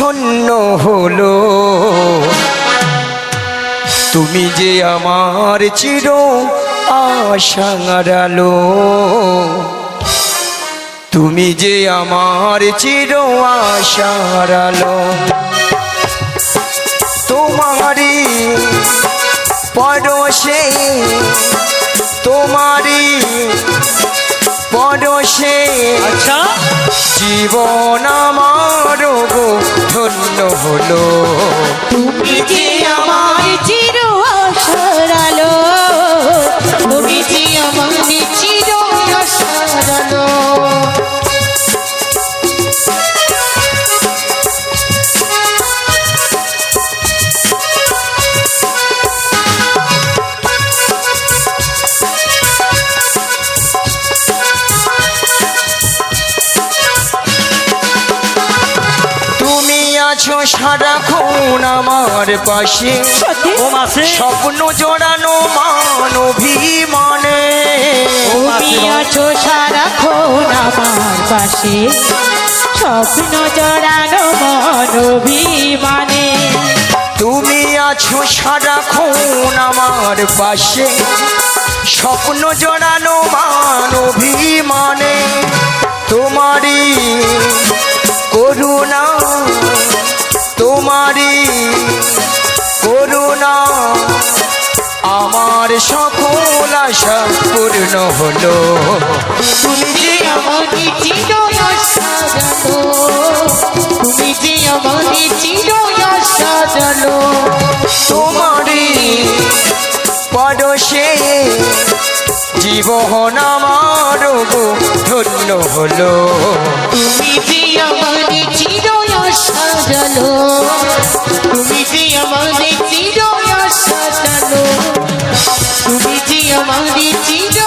ধন্য হলো। তুমি যে আমার চির আশার আলো, তুমি যে আমার চির আশার আলো। তোমারি পরশে, তোমারি পরশে আচ্ছা জীবন আমার গো ধন্য হলো। তুমি যে আমার চির আশার আলো, তুমি যে আমার চির আশার আলো। আছো সারাক্ষণ আমার পাশে, স্বপ্ন জোড়ানো মান অভিমানে। তুমি আছো সারাক্ষণ আমার পাশে, স্বপ্ন জড়ানো মন অভিমানে। তুমি আছো সারাক্ষণ আমার পাশে, স্বপ্ন জোড়ানো মান অভিমানে। তোমারি করুণা, তোমারি করুণা আমার সকল আশা পূর্ণ হলো। তুমি যে আমার চির আশার আলো, তুমি যে আমার চির আশার আলো। তোমারি পরশে জীবন আমার গো ধন্য হলো। তুমি যে আমার চির আশার আলো, তুমি যে আমার চির আশার আলো, তুমি যে আমার চির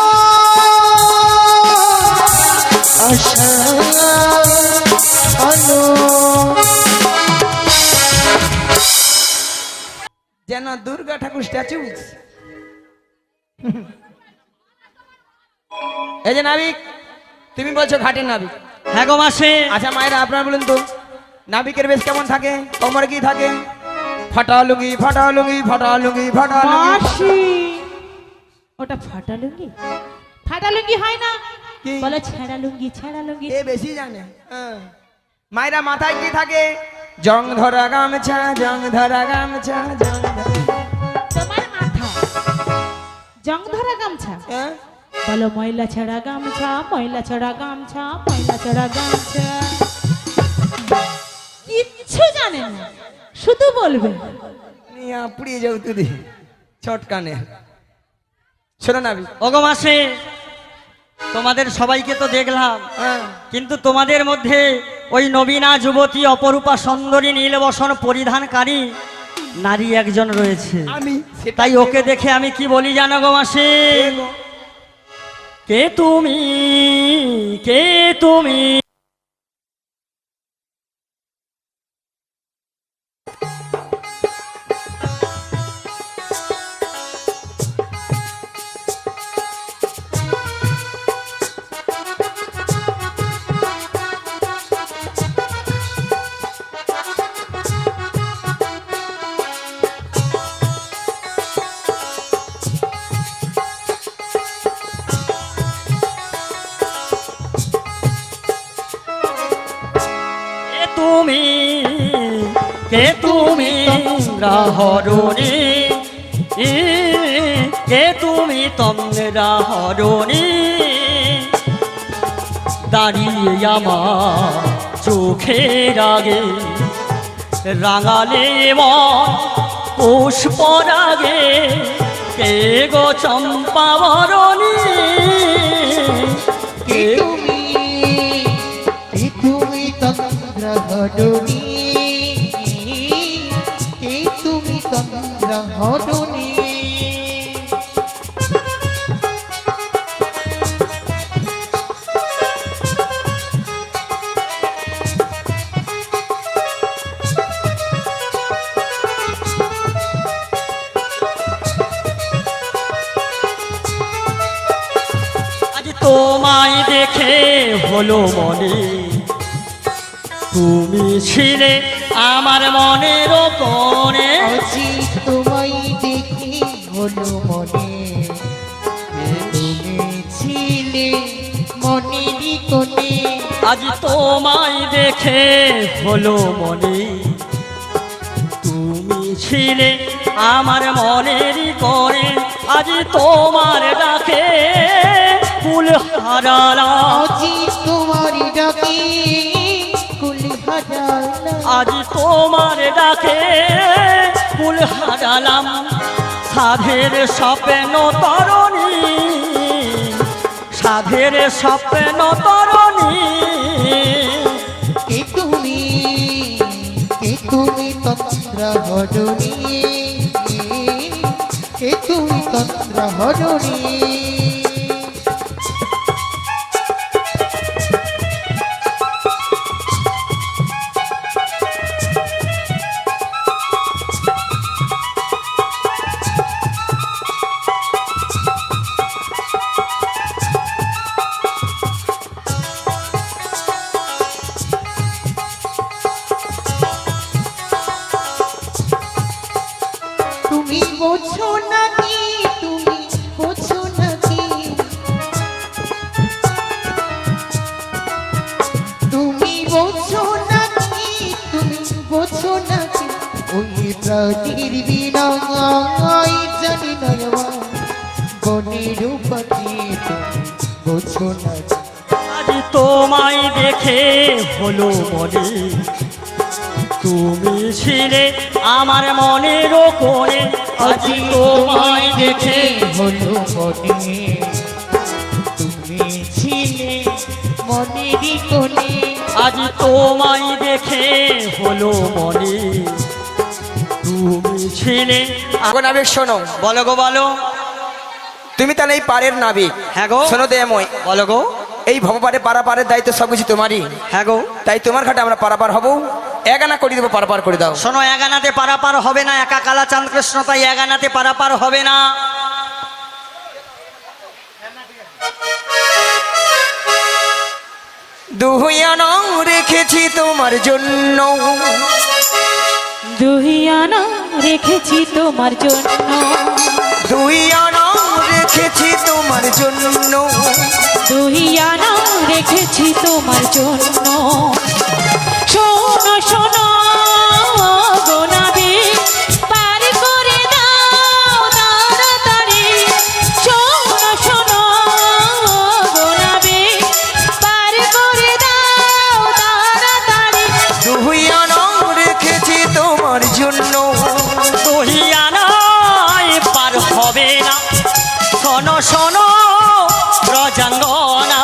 আশার আলো। যেন দুর্গা ঠাকুর স্ট্যাচু। এই যে নাবিক, তুমি বলছো ঘাটের নাবিক। হ্যাঁ গো মাসি। আচ্ছা মায়েরা আপনারা বলুন তো, নাবিকের বেশ কেমন থাকে? কোমরে কি থাকে? ফাটা লুঙ্গি, ফাটা লুঙ্গি, ফাটা লুঙ্গি, ফাটা লুঙ্গি। মাসি, ওটা ফাটা লুঙ্গি? ফাটা লুঙ্গি হয় না, কি বলে ছেঁড়া লুঙ্গি, ছেঁড়া লুঙ্গি। এ বেশি জানে। মায়েরা মাথায় কি থাকে? জং ধরা গামছা, জং ধরা গামছা, জং ধরা। তোমার মাথা জং ধরা গামছা, বলো ময়লা ছেঁড়া গামছা, ময়লা ছেঁড়া গামছা, ময়লা ছেঁড়া গামছা। কিচ্ছু জানে না, শুধু বলবে। নিয়া পুড়িয়ে যাও তুই ছটকানে। শোনো নাবি, ওগো মাসি, তোমাদের সবাইকে তো দেখলাম, কিন্তু তোমাদের মধ্যে ওই নবীনা যুবতী অপরূপা সুন্দরী নীলবসন পরিধানকারী নারী একজন রয়েছে। আমি তাই ওকে দেখে আমি কি বলি জানো গো মাসি? কে তুমি, কে তুমি? তুমি কে তুমি রাহরণী, কে তুমি তন্দ্রা হরণী? দাঁড়িয়ে আমার চোখের আগে রাঙালে মন পুষ্পরাগে, কে গো চম্পা বরণী? কে তুমি, তুমি তন্দ্রাহরণী, কে তুমি তন্দ্রাহরণী? তোমায় দেখে হলো মনে তুমি ছিলে আমার মনের কোণে আজি তোমায় দেখে হলো মনে তুমি ছিলে মনেরই কোণে আজ তোমায় দেখে হলো মনে তুমি ছিলে আমার মনের কোণে আজ তোমার ডাকে ফুল হারালাম আজি তোমারই ডাকে কুল হারালাম আজ তোমার ডাকে ফুল হারালাম সাধের স্বপ্ন তরণী সাধের স্বপ্ন তরণী কে তুমি তন্ত্র হরণী কে তুমি তন্ত্র হরণী তুমি বোঝো নাকি তুমি বোঝো নাকি তুমি বোঝো নাকি তুমি বোঝো নাকি ওই প্রাণীর বিনাই জানি নয়মা বনের পাখি তুমি বোঝো নাকি আজ তোমায় দেখে হলো মনে তুমি ছিলে আমার মনের কোণে আজ তোমায় দেখে হলো মনে তুমি ছিলে মনেরই কোণে আজ তোমায় দেখে হলো মনে তুমি ছিলে আগো নাবিক শোনো, বলো গো বলো তুমি তাহলে এই পারের নাবিক। হ্যাঁ গো শোনো দয়াময়, বলো গো এই ভবপারে পারাপারের দায়িত্ব সবকিছু তোমারই। হ্যাঁ গো তাই তোমার ঘাটে আমরা পারাপার হব, এগানা করে দেবো, পারাপার করে দাও। শোনো এগানাতে পারাপার হবে না, একা কালা চাঁদ কৃষ্ণ, তাই এগানাতে পারাপার হবে না। দুহিয়ানা রেখেছি তোমার জন্য, দুহিয়ানা রেখেছি তোমার জন্য, দুহিয়ানা রেখেছি তোমার জন্য, দুহিয়ানা রেখেছি তোমার জন্য। শোনো শোনো গোনাবি পার করে দাও তাড়াতাড়ি, শোনো শোনো গোনাবি পার করে দাও তাড়াতাড়ি। দুহিয়ানা রেখেছি তোমার জন্য, দহিয়ানায় পার হবে না, শোনো শোনো ব্রজাঙ্গনা,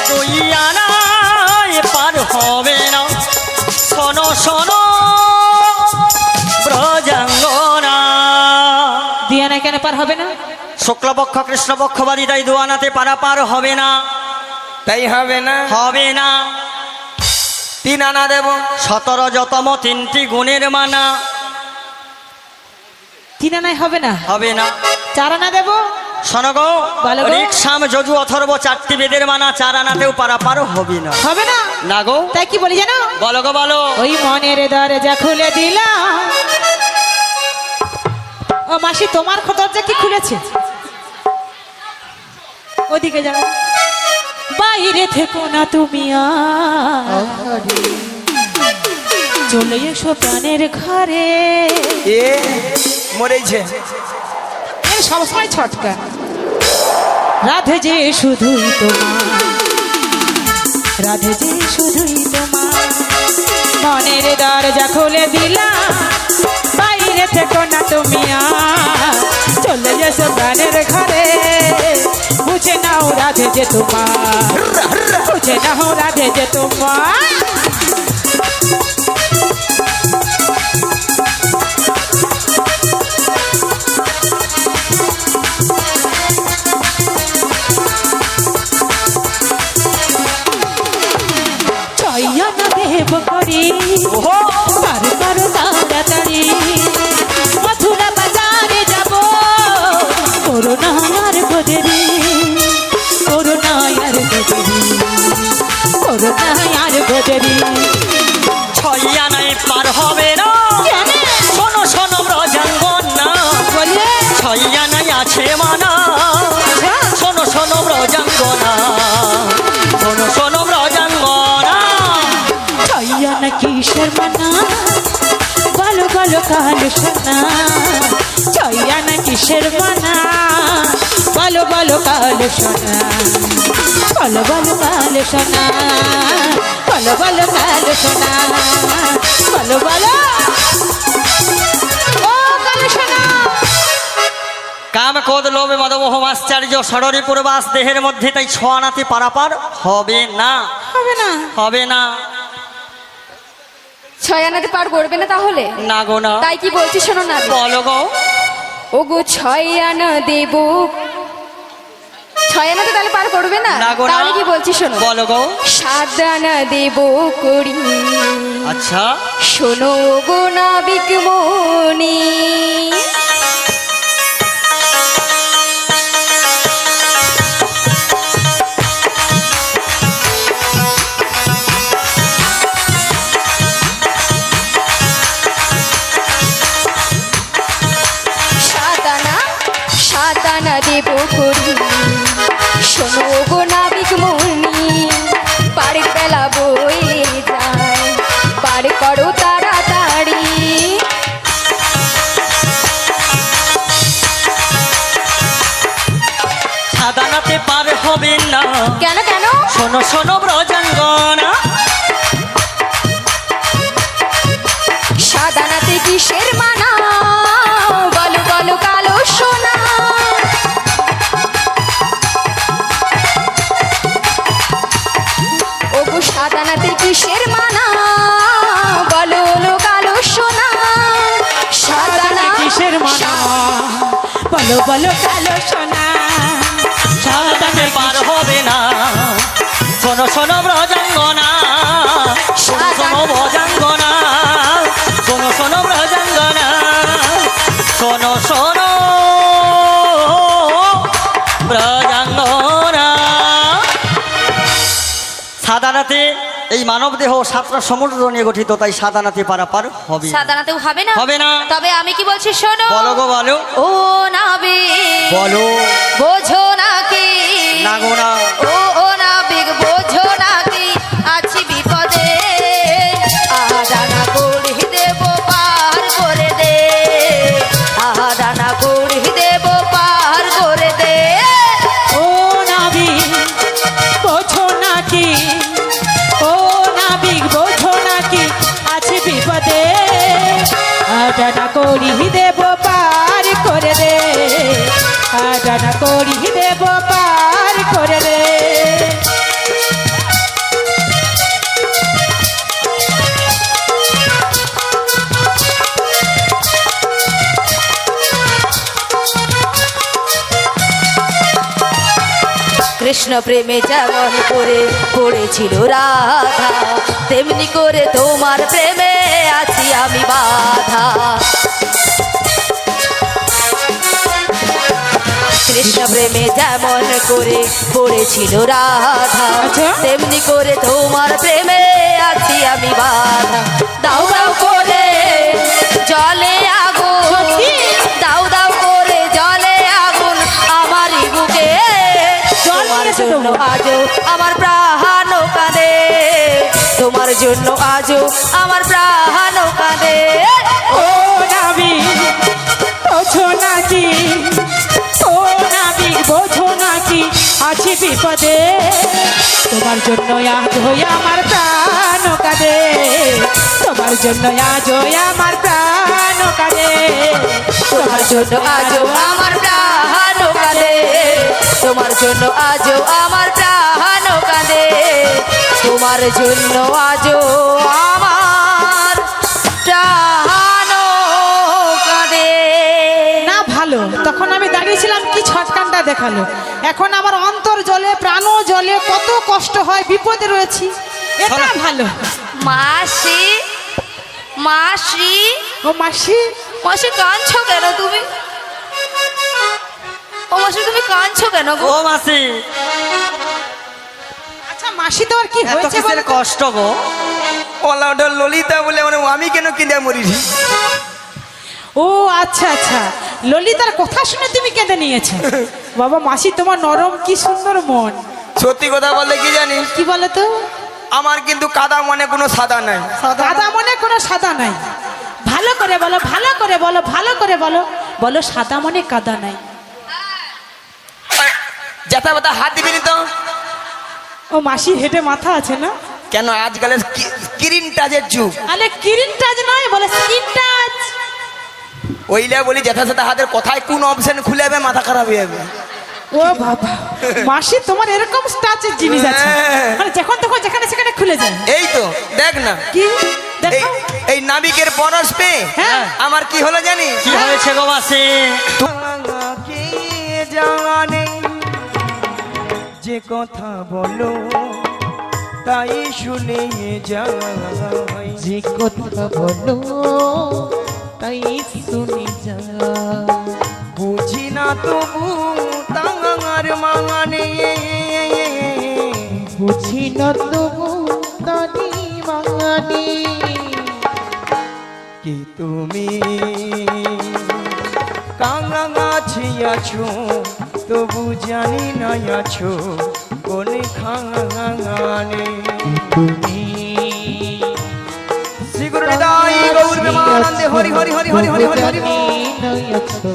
দহিয়ানায় পার হবে না, শোনো শোনো ব্রজাঙ্গনা। দিয়ানা কেন পার হবে না? শুক্লপক্ষ কৃষ্ণপক্ষবাদী, তাই দোয়ানাতে পারাপার হবে না, তাই হবে না। হবে না। 3 আনা দেব, 17 যতম 3টি গুণের মানা, 3 আনায় হবে না, হবে না। 4 আনা দেব। শোনো গো, বলো গো। ঋক্সাম যজু অথর্ব 4টি বেদের মানা, 4 আনাতেও পারাপার হবে না। হবে না, না গো, তাই কি বলি জানো? বলো গো বলো। ওই মনের দরজা খুলে দিলাম। ও মাসি, তোমার দরজা কি খুলেছে? ওদিকে যাও, বাইরে থেকো না তুমি আর, চলে এসো প্রাণের ঘরে। এ মরেছে। সবসময় ছটকা রাধে যে শুধুই তোমার, রাধে যে শুধুই তোমার, মনের দরজা খুলে দিলাম। বাইরে থেকো না তুমি আর, চলে এসো প্রাণের ঘরে। বুঝে নাও রাধে যে তোমার, বুঝে নাও রাধে যে তোমার। চয়না দেব করি পার করো তাড়াতাড়ি, মথুরা বাজারে যাব করোনার গোদেরি, করোনার গোদেরি, করোনার গোদেরি। 6 আনায় পার হবে না শোনো শোনো ব্রজাঙ্গনা বললে ছয়ানাই আছে মানা শোনো শোনো ব্রজাঙ্গনা শোনো শোনো ব্রজাঙ্গনা ছইয়া না কিসের মানা বলো বলো কালো সোনা ছইয়া না কিসের মানা বলো বলো কালো সোনা বলো বলো কালো সোনা বলো বলো কালো সোনা বলো বলো ও কালো সোনা কাম ক্রোধ লোভ মদমোহ আশ্চর্য ষড়রি পূর্বাস দেহের মধ্যে তাই ছোঁয়ানাতে পারাপার হবে না হবে না হবে না ছয় আনাতে পার করবে না তাহলে না গো না তাই কি বলছি শোনো না বলো গো ও গো ছয় আনা দেব ছয় আনাতে তাহলে পার করবে না না গো না তাহলে কি বলছি শোনো বলো গো 7 আনা দেব করি আচ্ছা শোনো গো নাবিক মনি সাতানা দেব করি শোনো গো নাবিক মনি পাড়ের বেলা বয়ে যায় পার করো তাড়াতাড়ি সাদানাতে পার হবে না কেন কেন শোনো শোনো ব্রজাঙ্গনা সাদানাতে কিসের মানা বলো বলো কালো সোনা ও গো সাদানাতে কিসের মানা বলো বলো কালো সোনা সাদানা কিসের মানা বলো বলো কালো সোনা সাদানাতে পার হবে না শোনো শোনো ব্রজাঙ্গনা শোনো শোনো ব্রজাঙ্গনা শোনো শোনো ব্রজাঙ্গনা শোনো শোনো ব্রজাঙ্গনা সাদানাতে এই মানব দেহ 7টা সমুদ্র নিয়ে গঠিত তাই সাদানাতে পারাপার হবে সাদানাতেও হবে না হবে না তবে আমি কি বলছি শোনো বলো গো বলো ও নাবি বলো বোঝো নাকি না গো না ও নাবিক বোঝো নাকি আছি বিপদে আদানা করি দেব পার করে দে আদানা করি দেব পার করে দে ও নাবিক বোঝো নাকি ও নাবিক বোঝো নাকি আছে বিপদে আদানা করি দেব পার করে রে আদানা করি দেব পার করে রে কৃষ্ণ প্রেমে যেমন করে পড়েছিল রাধা তেমনি করে তোমার প্রেমে আছি আমি বাধা কৃষ্ণ প্রেমে যেমন করে পড়েছিল রাধা আচ্ছা। তেমনি করে তোমার প্রেমে আছি আমি বাধা দাও দাও করে জলে আগুন সত্যি? দাও দাও করে জলে আগুন আমারই বুকে জল তোমার নিয়ে এসে জন্য দেবো। আজও আমার প্রাণ কাঁদে তোমার জন্য আজও আমার প্রাণ কাঁদে ও নাবিক বোঝো নাকি ও নাবিক বোঝো নাকি আছি বিপদে তোমার জন্য আজ হয়ে আমার প্রাণ কাঁদে তোমার জন্য আজ হয়ে আমার প্রাণ কাঁদে তোমার জন্য আজও আমার প্রাণ কাঁদে তোমার জন্য আজও আমার প্রাণ কাঁদে তোমার জন্য আজও আমার প্রাণ কাঁদে না ভালো তখন আমি দাঁড়িয়েছিলাম কি ছটকানটা দেখালো এখন আমার অন্তর জলে প্রাণও জলে কত কষ্ট হয় বিপদে রয়েছি এটা ভালো মাসি মাসি ও মাসি মাসি কাঁদছো কেন তুমি ও মাসি তুমি কাঁদছো কেন গো ও মাসি আচ্ছা মাসি তো আর কি এত হয়েছে কিসের বলো তো? কষ্ট গো ও ওলা ওটা ললিতা বলে মানে আমি কেন কেঁদে মরিছি? ও আচ্ছা আচ্ছা, ললিতার কথা শুনে তুমি কেঁদে নিয়েছো। বাবা মাসি, তোমার নরম কি সুন্দর মন। সত্যি কথা বলতে কি জানিস, কি বলো তো? আমার কিন্তু কাদা মনে কোনো সাদা নাই। সাদা মনে কোনো সাদা নাই। ভালো করে বলো, ভালো করে বলো, ভালো করে বলো, বলো সাদা মনে কাদা নাই। যেথা ব্যথা হাত দিবি নি তো। ও মাসি হেঁটে মাথা আছে না? কেন আজকালের স্ক্রিন টাচের যুগ। আরে কিরিন টাচ নয়, বলে স্কিন টাচ। ওইলা বলি যেথা সেথা হাতের কোথায় কোন অপশন খুলে যাবে মাথা খারাপ হয়ে যাবে। ও বাবা মাসি, তোমার এরকম টাচের জিনিস আছে মানে যখন তখন যেখানে সেখানে খুলে যায়। এই তো দেখ না, কি এই দেখো? এই নাবিকের পরশ পে হ্যাঁ। আমার কি হলো জানিস? কি হয়েছে গো মাসি? তোমাকে জানে যে কথা বলো তাই শুনে যাই, যে কথা বলো তাই শুনে যা, বুঝি না তবু তাঙার মানে, বুঝি না তবু তারি মানে। কি তুমি কাঙাছি আছো তবু জানি না আছো কোন খাঙানে। তুমি শ্রী গুরু নিতাই গৌর প্রেমানন্দে হরি হরি হরি হরি হরি হরি হরি নয়ছো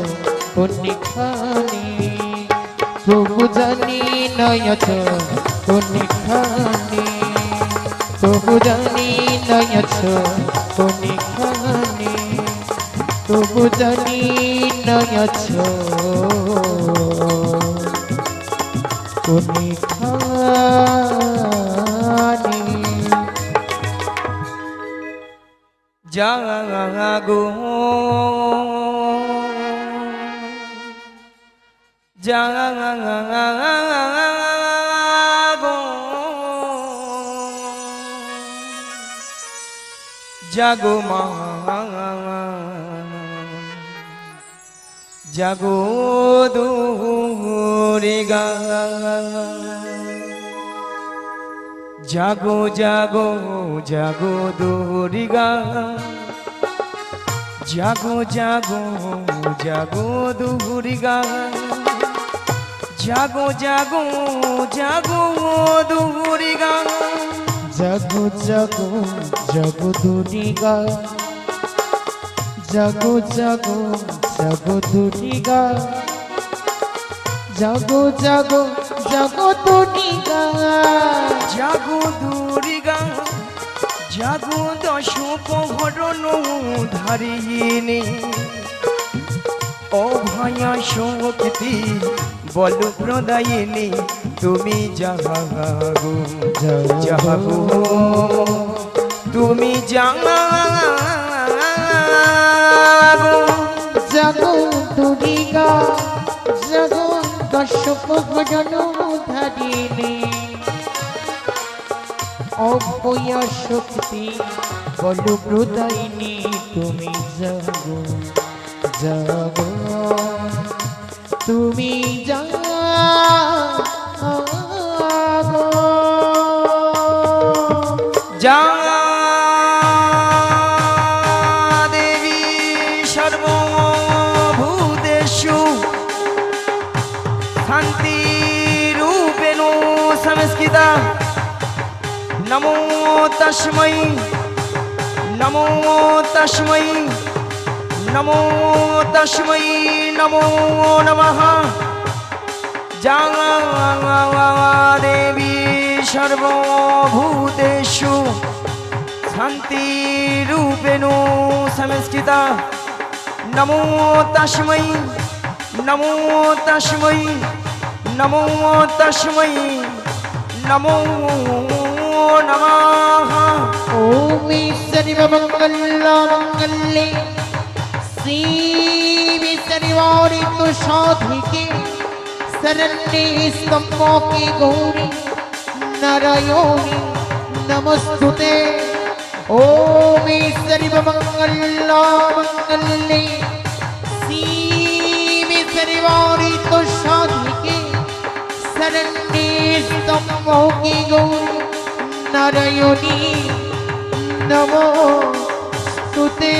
কোনখানে, প্রভু জানি নয়ছো কোনখানে, প্রভু জানি নয়ছো কোনখানে, প্রভু জানি নয়ছো কোনখানে। জাগো জাগো জাগো মা, জাগো দুর্গা, জাগো জাগো জাগো দুর্গা, জাগো জাগো জাগো দুর্গা, জাগো জাগো জাগো দুর্গা, জাগো জাগো জাগো দুর্গা, জাগো জাগো জাগো দুর্গা, জাগো জাগো জাগো দুর্গা, জাগো দুর্গা, জাগো দশ প্রহরণ ধারিণী, অভয়া শক্তি বল প্রদায়িনী, তুমি জাগো জাগো, তুমি জাগো, জাগো দুর্গা, জাগো দশ প্রহরণ ধারিণী, অভয়া শক্তি বল প্রদায়িনী, তুমি জাগো জাগো, তুমি জাগো। যা দেবী সর্বভূতেষু শান্তি রূপেণ সংস্থিতা, নমো তস্मै নমো তস্मै নমো তস্मै নমো নমঃ। যা দেবী সর্বভূতেষু শান্তিরূপেণ সংস্থিতা, নমো তস্मै নমো তস্मै নমো তস্मै নমো নমঃ। ওম সর্বমঙ্গলে শিবে সর্বারি তো সাধিকে, শরণ্যে স্তম্ভকে গৌরী নারায়ণী নমস্তুতে। ওম সর্বমঙ্গলে শিবে সর্বারি তো সাধিকে, শরণ্যে স্তম্ভকে গৌরী নারায়ণী নমো তুতে।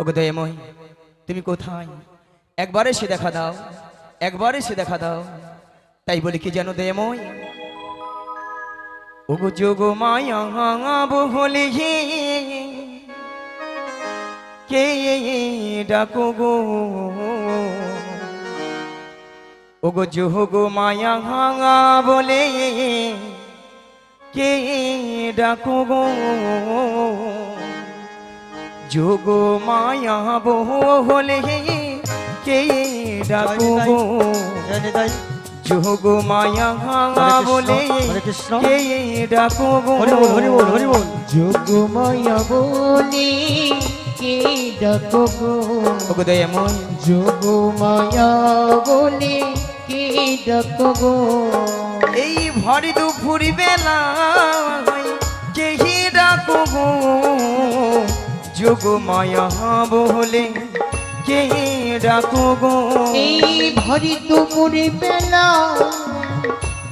ওগো দয়াময়, তুমি কোথায়? একবার এসে দেখা দাও, একবার এসে দেখা দাও। তাই বলি কি জানো দয়াময়, ওগো যোগ মায়া বহলে কে ডাকো গো, ওগো যোগ মায়া বলে কে ডাকো গো, যোগ মায়া বহলে কে ডাকো গো, যোগ মায়া বলে হরে কৃষ্ণ। কে ডাকো গো। হরি বল, হরি বল, হরি বল। যোগমায়া বলে কে ডাকো গো, ওগো দয়াময়, যোগমায়া বলে কে ডাকো গো। এই ভরি দুপুর বেলায় কে ডাকো গো, যোগ মায়া বলে কে ডাকো গো, এই ভরি দুপুরে বেলা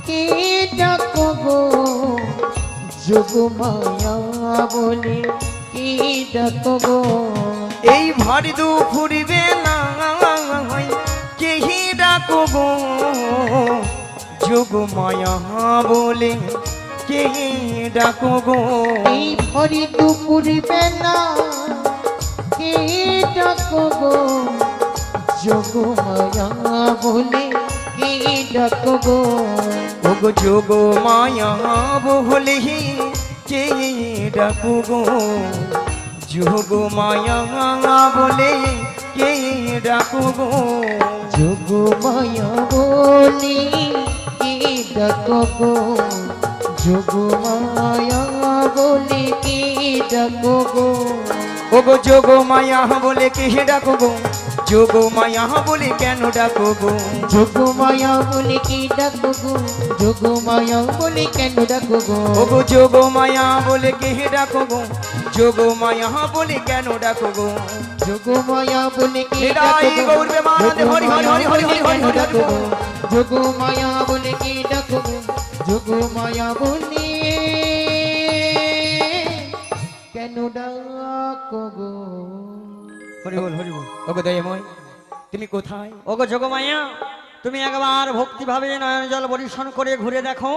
কে ডাকো গো, যোগমায়া বলে কে ডাকো গো। এই ভরি দুপুর বেলায় কে ডাকো গো, যোগ মায়া বলে কে ডাকো গো, এই ভরি দুপুরে বেলা কে ডাকো গো, যোগমায়া বলে কে ডাকো গো। ওগো যোগ মায়া বলে কে ডাকো গো, যোগ মায়া বলে কে ডাকো গো, যোগমায়া বলে কে ডাকো গো, যোগমায়া বলে কে ডাকো গো। ওগো যোগ মায়া বলে কে ডাকো গো, যোগ মায়া বলে কেন ডাকো গো, যোগমায়া বলে কে ডাকো গো, যোগমায়া বলে কেন ডাকো গো। ওগো যোগ মায়া বলে কে ডাকো গো, যোগ মায়া বলে কেন ডাকো গো, যোগমায়া বলে কে হৃদয় ডাকো গো, গৌর প্রেমানন্দে হরি হরি হরি হরি হরি হরি হরি ডাকো গো। হরি। যোগমায়া বলে কে ডাকো গো, যোগমায়া বলে কেন ডাকো গো। হরি বল, হরি বল। ওগো দয়াময়, তুমি কোথায়? ওগো যোগমায়া, তুমি একবার ভক্তিভাবে নয়ন জল বরিশন করে ঘুরে দেখো,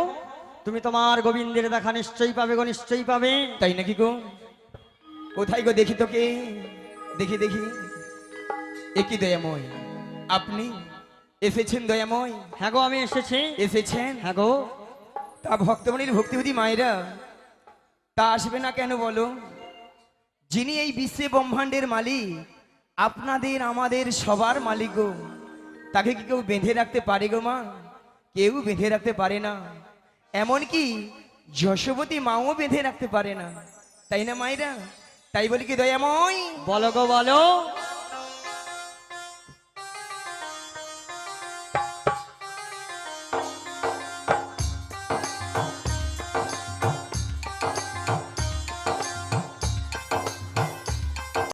তুমি তোমার গোবিন্দের দেখা নিশ্চয়ই পাবে গো, নিশ্চয়ই পাবে। তাই নাকি গো? কোথায় গো দেখি তোকে, দেখি দেখি। একই দয়াময়, আপনি এসেছেন দয়াময়? হ্যাঁ গো, আমি এসেছি। এসেছেন? হ্যাঁ গো। তা ভক্তমণির ভক্তিবতী মায়েরা তা আসবে না কেন বলো? যিনি এই বিশ্বে ব্রহ্মাণ্ডের মালিক, আপনাদের আমাদের সবার মালিক গো, তাকে কি কেউ বেঁধে রাখতে পারে গো মা? কেউ বেঁধে রাখতে পারে না, এমনকি যশোবতী মাও বেঁধে রাখতে পারে না, তাই না মায়েরা? তাই বলি কি দয়াময়, বলো গো বলো।